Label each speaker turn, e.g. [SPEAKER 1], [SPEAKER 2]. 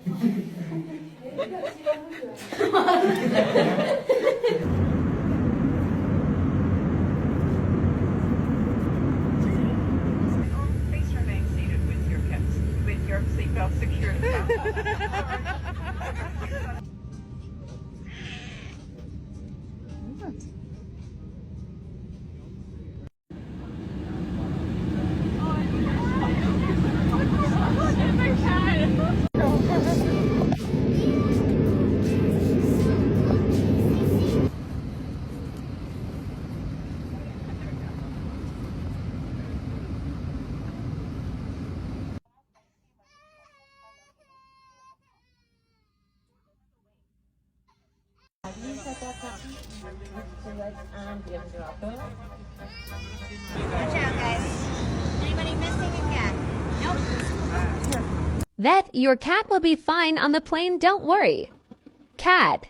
[SPEAKER 1] Please remain seated with your seatbelt secured.
[SPEAKER 2] Watch out, guys. Anybody missing a cat? Nope.
[SPEAKER 3] Vet, your cat will be fine on the plane, don't worry. Cat.